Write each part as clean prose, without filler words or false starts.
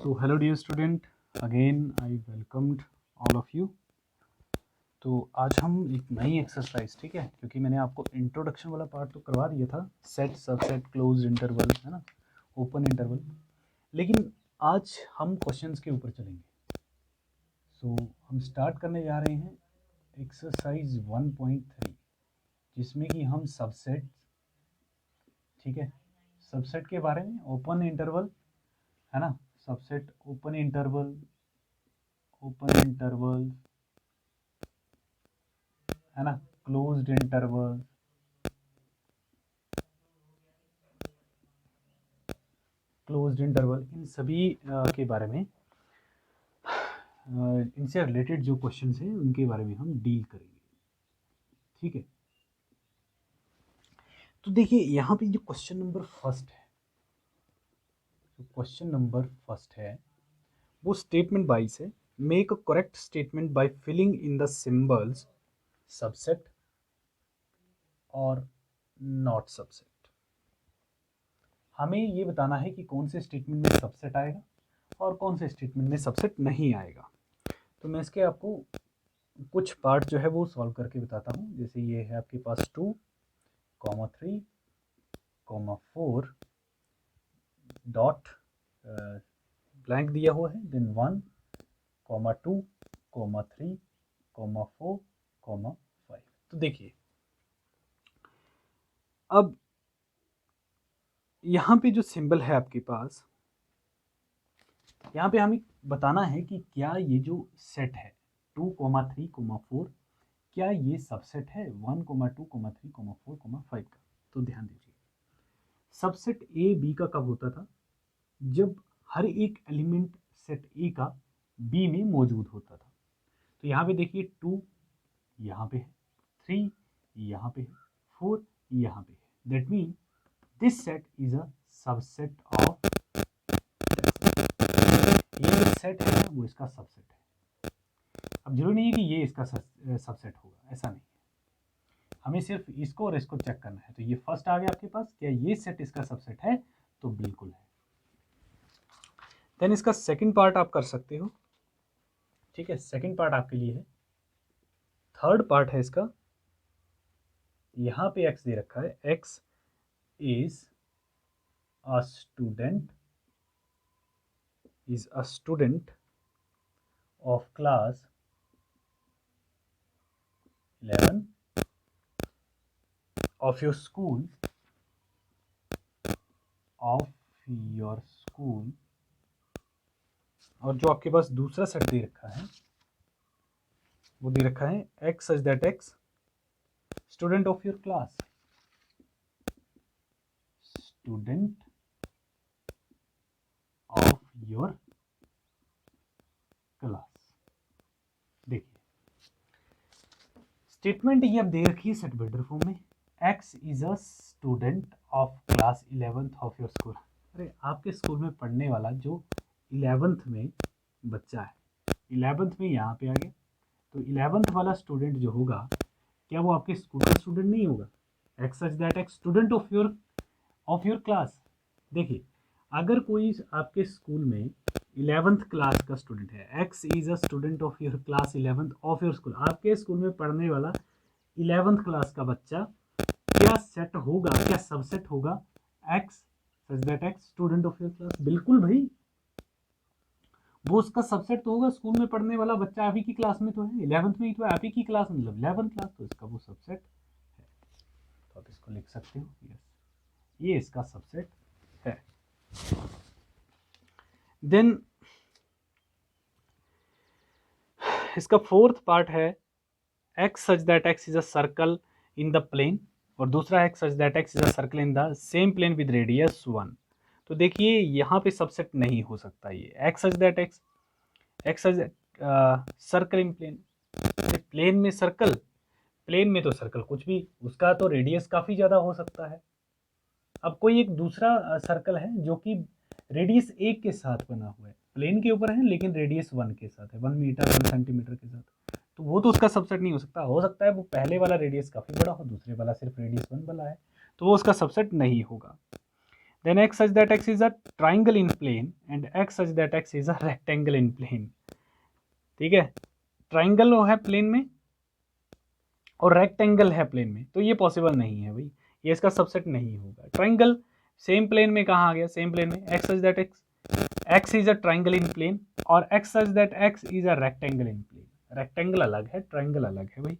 So hello dear student, again I welcomed all of you. तो आज हम एक नई एक्सरसाइज, ठीक है, क्योंकि मैंने आपको इंट्रोडक्शन वाला पार्ट तो करवा दिया था, सेट सबसेट क्लोज इंटरवल, है ना, ओपन इंटरवल, लेकिन आज हम क्वेश्चंस के ऊपर चलेंगे। सो हम स्टार्ट करने जा रहे हैं एक्सरसाइज 1.3 जिसमें कि हम सबसेट, ठीक है, सबसेट के बारे में, ओपन इंटरवल, है ना, सबसेट ओपन इंटरवल है ना, क्लोज्ड इंटरवल, इन सभी के बारे में, इनसे रिलेटेड जो क्वेश्चंस हैं उनके बारे में हम डील करेंगे, ठीक है। तो देखिए यहाँ पे जो क्वेश्चन नंबर फर्स्ट है वो स्टेटमेंट वाइज है। Make a correct statement by filling in the symbols subset और नॉट सबसेट। हमें ये बताना है कि कौन से स्टेटमेंट में सबसेट आएगा और कौन से स्टेटमेंट में सबसेट नहीं आएगा। तो मैं इसके आपको कुछ पार्ट जो है वो सॉल्व करके बताता हूँ। जैसे ये है आपके पास 2, 3, 4 डॉट ब्लैंक दिया हुआ है, देन 1, 2, 3, 4, 5। तो देखिए अब यहाँ पे जो सिंबल है आपके पास, यहाँ पे हमें बताना है कि क्या ये जो सेट है 2, 3, 4 क्या ये सबसेट है 1, 2, 3, 4, 5 का। तो ध्यान दीजिए, सबसेट ए बी का कब होता था? जब हर एक एलिमेंट सेट ए का बी में मौजूद होता था। तो यहाँ पे देखिए 2 यहाँ पे है, 3 यहाँ पे है, 4 यहाँ पे है। That mean this set is a subset of, ये जो सेट है वो इसका सबसेट है। अब जरूरी नहीं है कि ये इसका सबसेट होगा, ऐसा नहीं है, हमें सिर्फ इसको और इसको चेक करना है। तो ये फर्स्ट आ गया आपके पास, क्या ये सेट इसका सबसेट है? तो बिल्कुल है। देन इसका सेकंड पार्ट आप कर सकते हो, ठीक है, सेकंड पार्ट आपके लिए है। थर्ड पार्ट है इसका, यहाँ पे x दे रखा है, x is a student of class 11 of your school, और जो आपके पास दूसरा सेट दे रखा है वो दे रखा है x such that x student of your class, देखिए स्टेटमेंट ये अब दे रखी है सेट बिल्डर फॉर्म में, x is a student of class 11th of your school. अरे आपके स्कूल में पढ़ने वाला जो 11th में बच्चा है, 11th में यहाँ पे आ गया, तो 11th वाला स्टूडेंट जो होगा, क्या वो आपके स्कूल का स्टूडेंट नहीं होगा? X such that x student of your class. देखिए अगर कोई आपके स्कूल में 11th क्लास का स्टूडेंट है, x is a student of your class 11th of your school, आपके स्कूल में पढ़ने वाला 11th क्लास का बच्चा क्या सेट होगा, क्या सबसेट होगा? X such that x student of your class. बिल्कुल भाई, वो उसका सबसेट तो होगा। स्कूल में पढ़ने वाला बच्चा आप ही की क्लास में तो है, 11th में ही तो है, आप ही की क्लास मतलब 11th क्लास, तो इसका वो सबसेट है। तो आप इसको लिख सकते हो, यस ये इसका सबसेट है। देन इसका फोर्थ पार्ट है x such that x is a circle in the plane, और दूसरा x such that x is a circle in the same plane with radius 1। तो देखिए यहाँ पे सबसेट नहीं हो सकता ये x such that x such circle in plane, plane में सर्कल, प्लेन में तो सर्कल कुछ भी, उसका तो रेडियस काफ़ी ज़्यादा हो सकता है। अब कोई एक दूसरा सर्कल है जो कि रेडियस 1 के साथ बना हुआ है, प्लेन के ऊपर है लेकिन रेडियस 1 के साथ है, 1 मीटर 1 सेंटीमीटर के साथ, तो वो तो उसका सबसेट नहीं हो सकता। हो सकता है वो पहले वाला रेडियस काफ़ी बड़ा हो, दूसरे वाला सिर्फ रेडियस 1 वाला है, तो वो उसका सबसेट नहीं होगा। Then x such that x is a triangle in plane and x such that x is a rectangle in plane. ठीक है, ट्राइंगल है प्लेन में और रेक्टेंगल है प्लेन में, तो ये पॉसिबल नहीं है भाई, ये इसका सबसेट नहीं होगा। ट्राइंगल सेम प्लेन में कहाँ आ गया, सेम प्लेन में x such that x is a triangle in plane और x such that x is a rectangle in plane. Rectangle अलग है, ट्राइंगल अलग है भाई,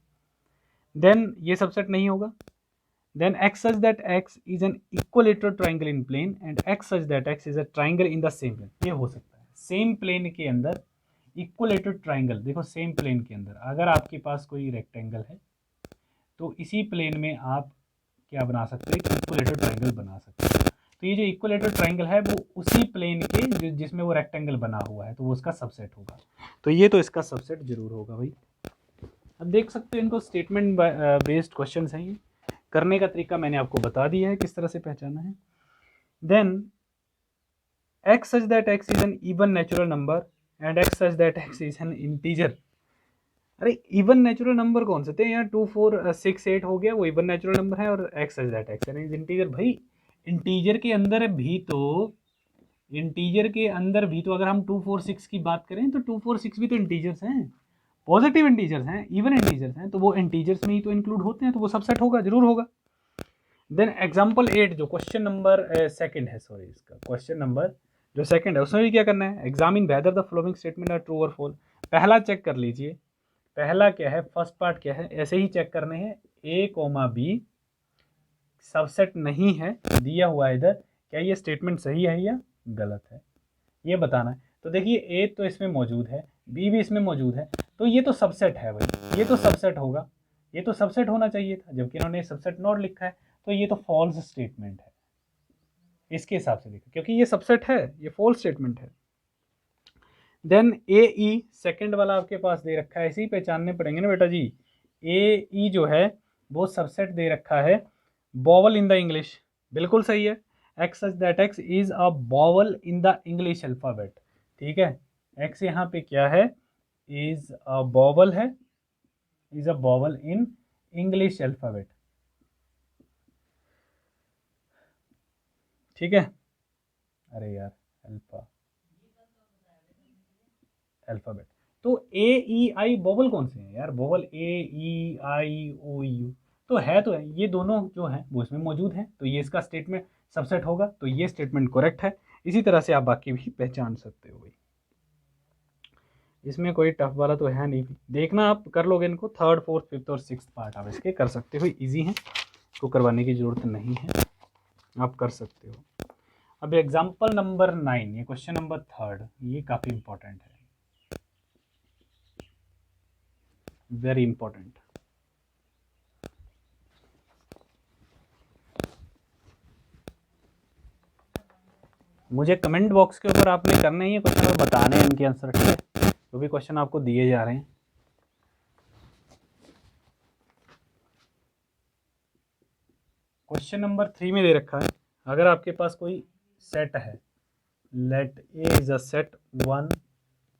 देन ये सबसेट नहीं होगा। Then x such that x is an equilateral triangle in plane and x such that x is a triangle in the same plane। ये हो सकता है सेम प्लेन के अंदर इक्वलेटेड ट्राइंगल। देखो सेम प्लेन के अंदर अगर आपके पास कोई रेक्टेंगल है तो इसी प्लेन में आप क्या बना सकते हैं, इक्वलेटेड ट्राइंगल बना सकते हैं। तो ये जो इक्वलेटेड ट्राइंगल है वो उसी प्लेन के जिसमें वो रेक्टेंगल बना हुआ है, तो वो उसका सबसेट होगा। तो ये तो इसका सबसेट जरूर होगा भाई। अब देख सकते हो इनको स्टेटमेंट बेस्ड क्वेश्चन हैं, ये करने का तरीका मैंने आपको बता दिया है किस तरह से पहचाना है। Then x such that x is an even natural number and x such that x is an integer. अरे इवन नेचुरल नंबर कौन से थे यार, 2 4 6 8 हो गया, वो इवन नेचुरल नंबर है, और x such that x is integer. भाई इंटीजर के अंदर भी तो, इंटीजर के अंदर भी तो अगर हम 2 4 6 की बात करें तो 2 4 6 भी तो इंटीजर्स हैं, पॉजिटिव इंटीजर्स हैं, इवन इंटीजर्स हैं, तो वो इंटीजर्स में ही तो इंक्लूड होते हैं, तो वो सबसेट होगा, जरूर होगा। देन एग्जाम्पल 8 जो क्वेश्चन नंबर सेकंड है, सॉरी इसका क्वेश्चन नंबर जो सेकंड है उसमें भी क्या करना है, examine whether the following statement are true और फॉल्स। पहला चेक कर लीजिए, पहला क्या है, फर्स्ट पार्ट क्या है, ऐसे ही चेक करने हैं, ए कोमा बी सबसेट नहीं है दिया हुआ है इधर, क्या ये स्टेटमेंट सही है या गलत है, ये बताना है। तो देखिए ए तो इसमें मौजूद है, बी भी इसमें मौजूद है, तो ये तो सबसेट है भाई, ये तो सबसेट होगा, ये तो सबसेट होना चाहिए था, जबकि इन्होंने सबसेट नॉट लिखा है, तो ये तो फॉल्स स्टेटमेंट है इसके हिसाब से देखो, क्योंकि ये सबसेट है, ये फॉल्स स्टेटमेंट है। देन ए ई सेकेंड वाला आपके पास दे रखा है, इसी पहचानने पड़ेंगे ना बेटा जी। ए ई जो है वो सबसेट दे रखा है बॉवल इन द इंग्लिश, बिल्कुल सही है, x such that x is a bowel in the English alphabet. ठीक है, एक्स यहाँ पे क्या है, इज अ बॉवल है, is a bowel in English alphabet. ठीक है, अरे यार अल्फ़ाबेट, तो ए ई आई बॉवल कौन से हैं यार, bowel A E I O you तो है ये दोनों जो हैं वो इसमें मौजूद हैं, तो ये इसका स्टेटमेंट सबसेट होगा, तो ये स्टेटमेंट करेक्ट है। इसी तरह से आप बाकी भी पहचान सकते हो भाई, इसमें कोई टफ वाला तो है नहीं, देखना आप कर लोगे इनको, थर्ड फोर्थ फिफ्थ और सिक्स्थ पार्ट आप इसके कर सकते हो, इजी हैं, इसको करवाने की ज़रूरत नहीं है, आप कर सकते हो। अब एग्जाम्पल नंबर 9, ये क्वेश्चन नंबर थर्ड, ये काफ़ी इंपॉर्टेंट है, वेरी इंपॉर्टेंट। मुझे कमेंट बॉक्स के ऊपर आपने करने ही क्वेश्चन और बताने हैं इनके आंसर, ठीक है, जो भी क्वेश्चन आपको दिए जा रहे हैं। क्वेश्चन नंबर 3 में दे रखा है, अगर आपके पास कोई सेट है, let A is a set 1,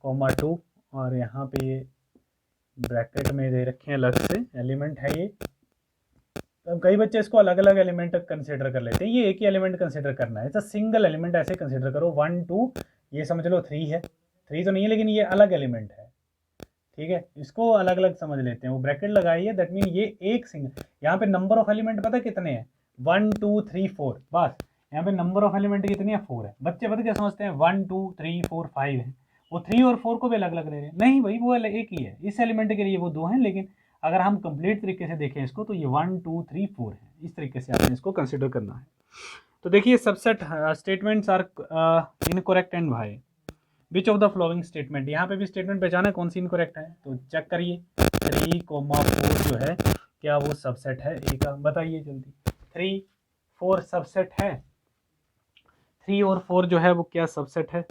2 और यहाँ पे ये ब्रैकेट में दे रखे हैं अलग से एलिमेंट है ये, तो कई बच्चे इसको अलग अलग एलिमेंट कंसिडर कर लेते हैं, ये एक ही एलिमेंट कंसिडर करना है, सिंगल एलिमेंट ऐसे कंसिडर करो, 1 2 ये समझ लो 3 है, 3 तो नहीं है लेकिन ये अलग एलिमेंट है, ठीक है, इसको अलग अलग समझ लेते हैं, वो ब्रैकेट लगाई है, दैट मीन ये एक सिंगल, यहाँ पे नंबर ऑफ एलिमेंट पता कितने हैं, 1 2 3 4, बस यहाँ पे नंबर ऑफ एलिमेंट कितनी है, 4 है। बच्चे पता क्या समझते हैं 1 2 3 4 5 है, वो 3 और 4 को भी अलग अलग ले रहे हैं, नहीं भाई वो एक ही है, इस एलिमेंट के लिए वो 2 हैं, लेकिन अगर हम कंप्लीट तरीके से देखें इसको तो ये 1 2 3 4 है, इस तरीके से आपने इसको कंसिडर करना है। तो देखिए subset statements are incorrect and why, which of the following statement, यहाँ पे भी स्टेटमेंट पहचाना है कौन सी इनकरेक्ट है, तो चेक करिए 3, 4 जो है क्या वो सबसेट है ए का, बताइए जल्दी, 3 4 सबसेट है, 3 और 4 जो है वो क्या सबसेट है,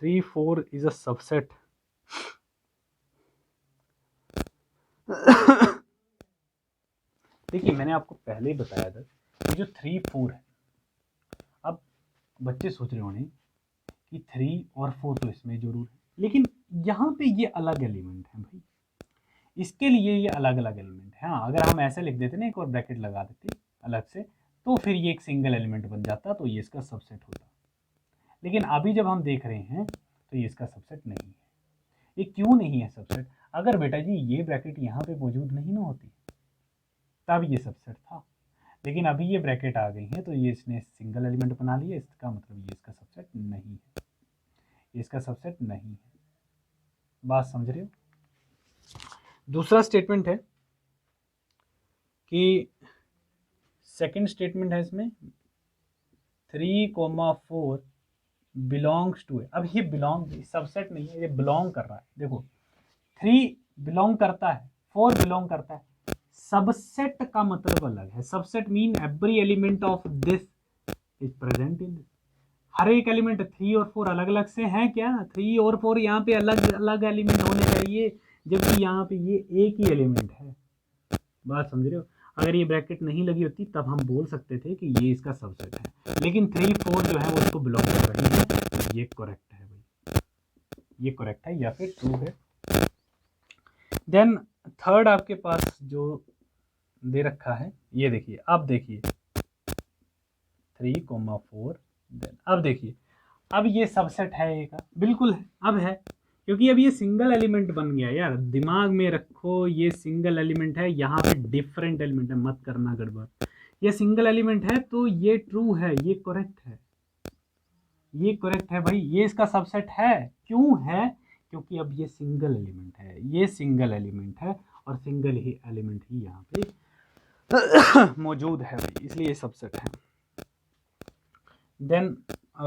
three four is a subset. देखिए मैंने आपको पहले ही बताया था ये जो 3 4 है, अब बच्चे सोच रहे होंगे कि 3 और 4 तो इसमें जरूर है, लेकिन यहाँ पे ये अलग एलिमेंट है भाई, इसके लिए ये अलग अलग एलिमेंट है। हाँ, अगर हम ऐसे लिख देते ना, एक और ब्रैकेट लगा देते अलग से, तो फिर ये एक सिंगल एलिमेंट बन जाता, तो ये इसका सबसेट होता। लेकिन अभी जब हम देख रहे हैं तो ये इसका सबसेट नहीं है। ये क्यों नहीं है सबसेट? अगर बेटा जी ये ब्रैकेट यहाँ पे मौजूद नहीं ना होती तब ये सबसेट था, लेकिन अभी ये ब्रैकेट आ गई है तो ये इसने सिंगल एलिमेंट बना लिया, इसका मतलब ये इसका सबसेट नहीं है, ये इसका सबसेट नहीं है। बात समझ रहे हो? दूसरा स्टेटमेंट है कि सेकंड स्टेटमेंट है इसमें 3,4 बिलोंग्स टू है। अब ये बिलोंग सबसेट नहीं है, ये बिलोंग कर रहा है। देखो 3 बिलोंग करता है, 4 बिलोंग करता है, सबसेट का मतलब अलग है। Subset mean every element of this is present in this. हर एक एलिमेंट 3 और 4 अलग अलग से हैं क्या? 3 और 4 यहाँ पे अलग अलग एलिमेंट होने चाहिए, जबकि यहाँ पे ये एक ही एलिमेंट है। बात समझ रहे हो? अगर ये ब्रैकेट नहीं लगी होती तब हम बोल सकते थे कि ये इसका सबसेट है, लेकिन 3 4 जो है वो इसको बिलोंग कर रही है। ये करेक्ट है भाई, ये करेक्ट है या फिर ट्रू है। देन थर्ड आपके पास जो दे रखा है, ये देखिए, अब देखिए 3,4। देन अब देखिए, अब ये सबसेट है ए का, बिल्कुल है, अब है, क्योंकि अब ये सिंगल एलिमेंट बन गया। यार दिमाग में रखो, ये सिंगल एलिमेंट है, यहाँ पे डिफरेंट एलिमेंट है, मत करना गड़बड़। ये सिंगल एलिमेंट है तो ये ट्रू है, ये करेक्ट है, ये करेक्ट है भाई, ये इसका सबसेट है। क्यों है? क्योंकि अब ये सिंगल एलिमेंट है, ये सिंगल एलिमेंट है, और सिंगल ही एलिमेंट ही यहाँ पे मौजूद है भाई, इसलिए ये सबसेट है। देन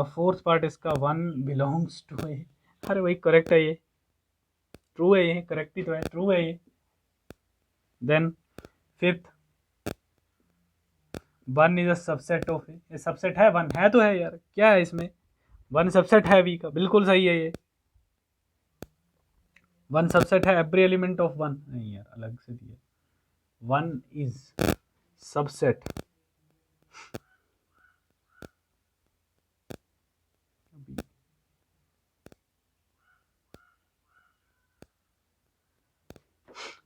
फोर्थ पार्ट इसका 1 बिलोंग्स टू ए। अरे भाई करेक्ट है, ये ट्रू है, ये करेक्ट ही तो है, ट्रू है ये। Then fifth 1 is a subset of A. ये सबसेट है, 1 है तो है यार, क्या है इसमें? 1 सबसेट है वी का, बिल्कुल सही है ये। 1 सबसेट है एवरी एलिमेंट ऑफ 1। नहीं यार, अलग से दिया। 1 is subset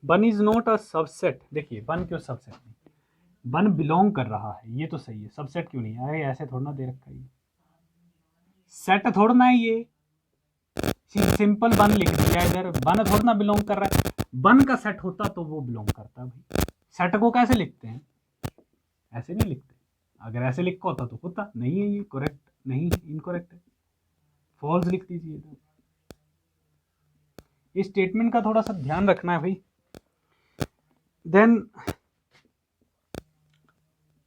one is not a subset. देखिए 1 क्यों सबसेट नहीं? 1 बिलोंग कर रहा है, ये तो सही है, सबसेट क्यों नहीं? अरे ऐसे थोड़ा ना दे रखा है, सेट थोड़ा ना है ये, सिंपल 1 लिख दिया इधर, 1 थोड़ा ना बिलोंग कर रहा है। 1 का सेट होता तो वो बिलोंग करता भाई। सेट को कैसे लिखते हैं? ऐसे नहीं लिखते, अगर ऐसे लिखा होता तो होता। नहीं है ये, करेक्ट नहीं है, इनकरेक्ट है, फॉल्स लिख दीजिए इधर। इस स्टेटमेंट का थोड़ा सा ध्यान रखना है भाई। देन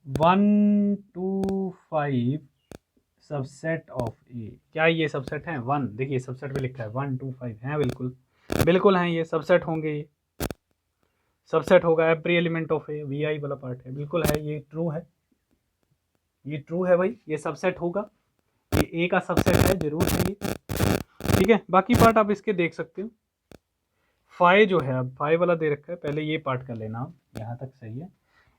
1 to 5 सबसेट ऑफ ए। क्या ये सबसेट है? 1, देखिए सबसेट पे लिखा है 1 to 5 है, बिल्कुल बिल्कुल हैं, ये सबसेट होंगे, ये सबसेट होगा every element of A. V I वाला पार्ट है, बिल्कुल है, ये ट्रू है, ये ट्रू है भाई, ये सबसेट होगा, ये ए का सबसेट है, जरूर है ये। ठीक है, बाकी पार्ट आप इसके देख सकते हो। 5 जो है, अब 5 वाला दे रखा है, पहले ये पार्ट कर लेना आप, यहाँ तक सही है।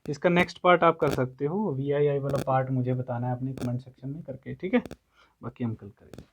इसका नेक्स्ट पार्ट आप कर सकते हो, वी आई वाला पार्ट मुझे बताना है अपने कमेंट सेक्शन में करके, ठीक है? बाकी हम कल करेंगे।